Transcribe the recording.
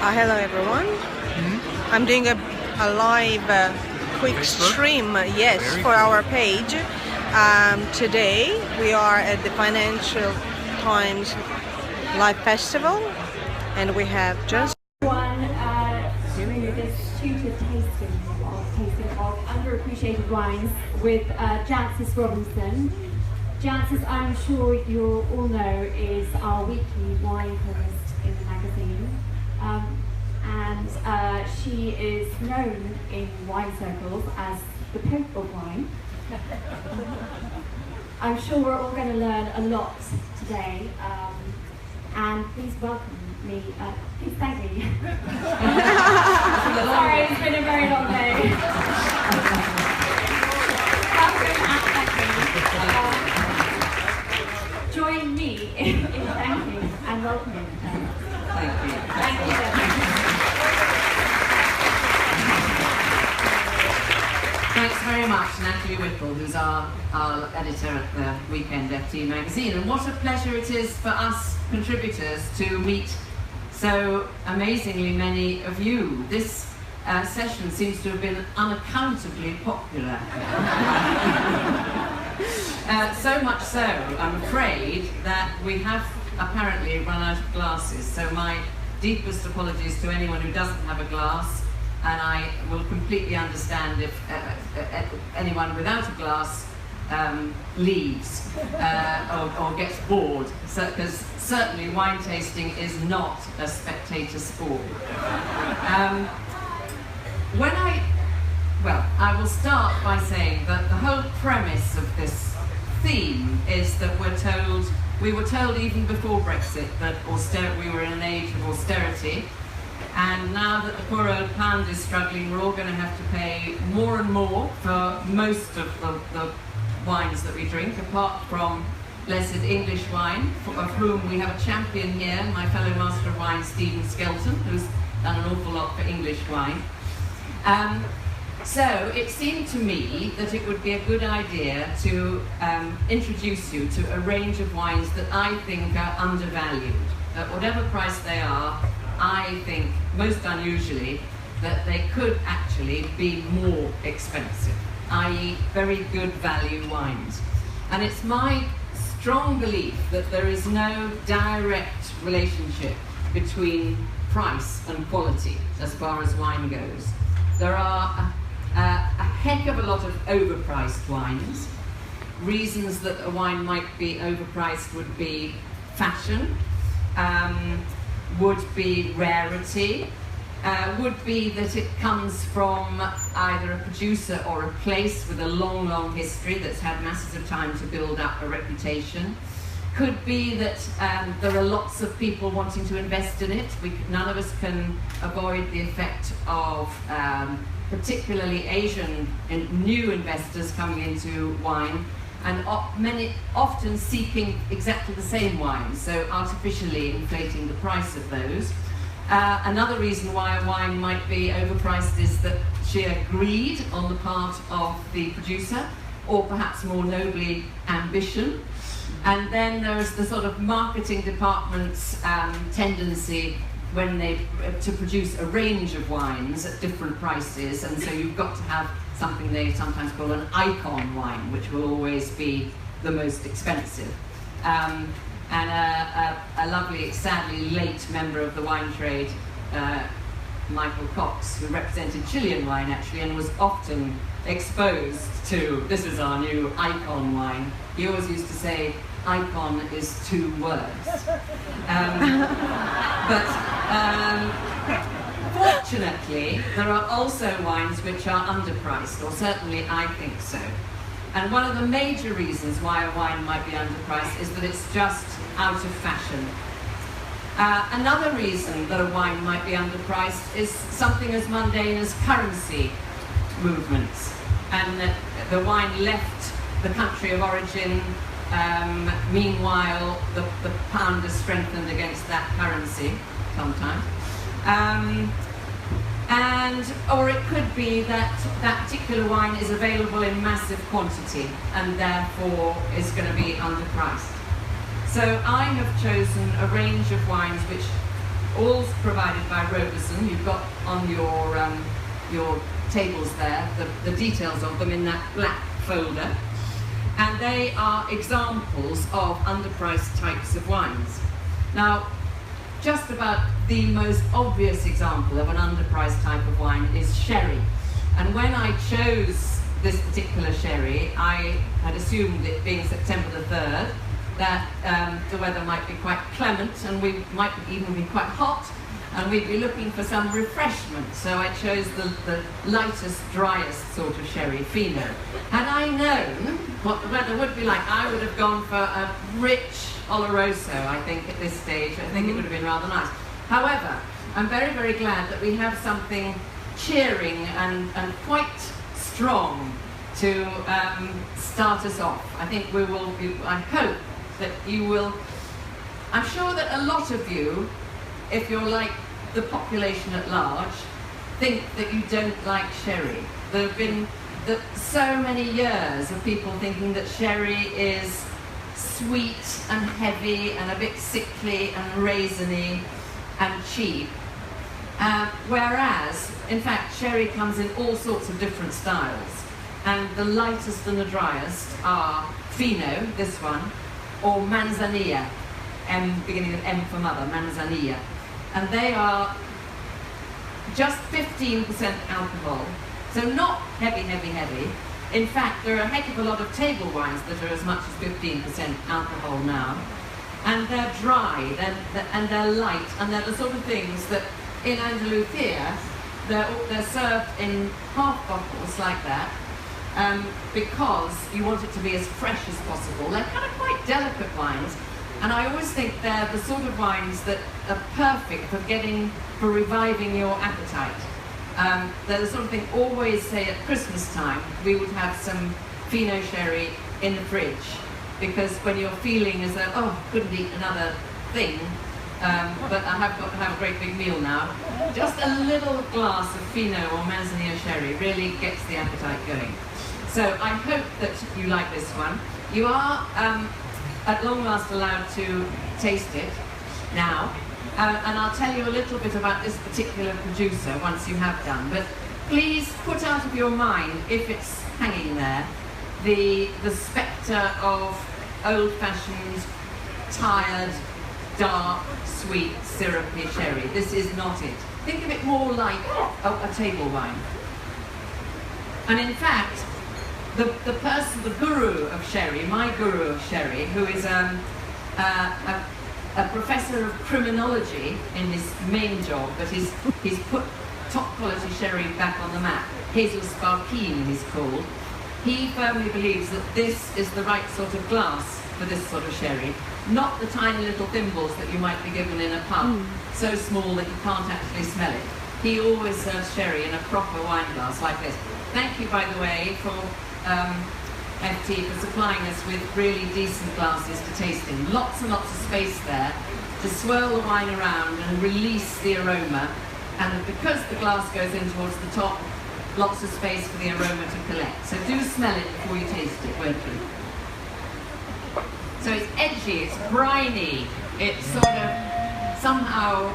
Hello everyone. I'm doing a live quick stream, yes, for our page. Today we are at the Financial Times Live Festival, and we have just one to this tutor tasting of underappreciated wines with Jancis Robinson. Jancis, I'm sure you all know, is our weekly wine chemist in the magazine. And she is known in wine circles as the Pope of wine. I'm sure we're all going to learn a lot today. And please welcome me. Please thank me. Sorry, it's been a very long day. Welcome and thank you. Join me in thanking and welcoming them. Thank you. Thank you. Thanks very much, Natalie Whipple, who's our editor at the Weekend FT magazine. And what a pleasure it is for us contributors to meet so amazingly many of you. This session seems to have been unaccountably popular. So much so, I'm afraid, that we have apparently run out of glasses. So my deepest apologies to anyone who doesn't have a glass, and I will completely understand if anyone without a glass leaves or gets bored, because certainly wine tasting is not a spectator sport. I will start by saying that the whole premise of this theme is that we were told even before Brexit that we were in an age of austerity, and now that the poor old pound is struggling, we're all going to have to pay more and more for most of the wines that we drink, apart from blessed English wine, of whom we have a champion here, my fellow Master of Wine, Stephen Skelton, who's done an awful lot for English wine. So it seemed to me that it would be a good idea to introduce you to a range of wines that I think are undervalued. At whatever price they are, I think, most unusually, that they could actually be more expensive, i.e. very good value wines. And it's my strong belief that there is no direct relationship between price and quality as far as wine goes. There are a heck of a lot of overpriced wines. Reasons that a wine might be overpriced would be fashion, would be rarity, would be that it comes from either a producer or a place with a long history that's had masses of time to build up a reputation. Could be that there are lots of people wanting to invest in it. None of us can avoid the effect of particularly Asian and new investors coming into wine, and many often seeking exactly the same wines, so artificially inflating the price of those. Another reason why a wine might be overpriced is that sheer greed on the part of the producer, or perhaps more nobly, ambition. And then there's the sort of marketing department's tendency to produce a range of wines at different prices, and so you've got to have something they sometimes call an icon wine, which will always be the most expensive. And a lovely, sadly late member of the wine trade, Michael Cox, who represented Chilean wine actually, and was often exposed to, this is our new icon wine. He always used to say, icon is 2 words. Fortunately, there are also wines which are underpriced, or certainly I think so. And one of the major reasons why a wine might be underpriced is that it's just out of fashion. Another reason that a wine might be underpriced is something as mundane as currency movements, and that the wine left the country of origin. Meanwhile, the pound is strengthened against that currency sometimes. Or it could be that that particular wine is available in massive quantity and therefore is going to be underpriced. So I have chosen a range of wines which all provided by Robinson. You've got on your tables there the details of them in that black folder. And they are examples of underpriced types of wines. Now, just about the most obvious example of an underpriced type of wine is sherry. And when I chose this particular sherry, I had assumed, it being September the 3rd, that the weather might be quite clement and we might even be quite hot, and we'd be looking for some refreshment. So I chose the lightest, driest sort of sherry, Fino. Had I known what the weather would be like, I would have gone for a rich Oloroso, I think, at this stage. I think it would have been rather nice. However, I'm very, very glad that we have something cheering and quite strong to start us off. I think we will be, I hope that you will, I'm sure that a lot of you, if you're like the population at large, think that you don't like sherry. There have been so many years of people thinking that sherry is sweet and heavy and a bit sickly and raisiny and cheap. Whereas, in fact, sherry comes in all sorts of different styles. And the lightest and the driest are Fino, this one, or Manzanilla, beginning with M for mother, Manzanilla. And they are just 15% alcohol, so not heavy, heavy, heavy. In fact, there are a heck of a lot of table wines that are as much as 15% alcohol now. And they're dry, and they're light, and they're the sort of things that in Andalusia, they're served in half bottles like that, because you want it to be as fresh as possible. They're kind of quite delicate wines, and I always think they're the sort of wines that are perfect for reviving your appetite. They're the sort of thing, always say at Christmas time, we would have some Fino sherry in the fridge, because when you're feeling as though, oh, couldn't eat another thing, but I have got to have a great big meal now, just a little glass of Fino or Manzanilla sherry really gets the appetite going. So I hope that you like this one. You are at long last allowed to taste it now, and I'll tell you a little bit about this particular producer once you have done, but please put out of your mind, if it's hanging there, the spectre of old-fashioned, tired, dark, sweet, syrupy sherry. This is not it. Think of it more like a table wine. And in fact, the person, the guru of sherry, my guru of sherry, who is a professor of criminology in his main job, but he's put top quality sherry back on the map. Hazel Sparkeen, he's called. He firmly believes that this is the right sort of glass for this sort of sherry, not the tiny little thimbles that you might be given in a pub, so small that you can't actually smell it. He always serves sherry in a proper wine glass like this. Thank you, by the way, for FT for supplying us with really decent glasses to taste in. Lots and lots of space there to swirl the wine around and release the aroma. And because the glass goes in towards the top, lots of space for the aroma to collect. So do smell it before you taste it, won't you? So it's edgy, it's briny, it's sort of somehow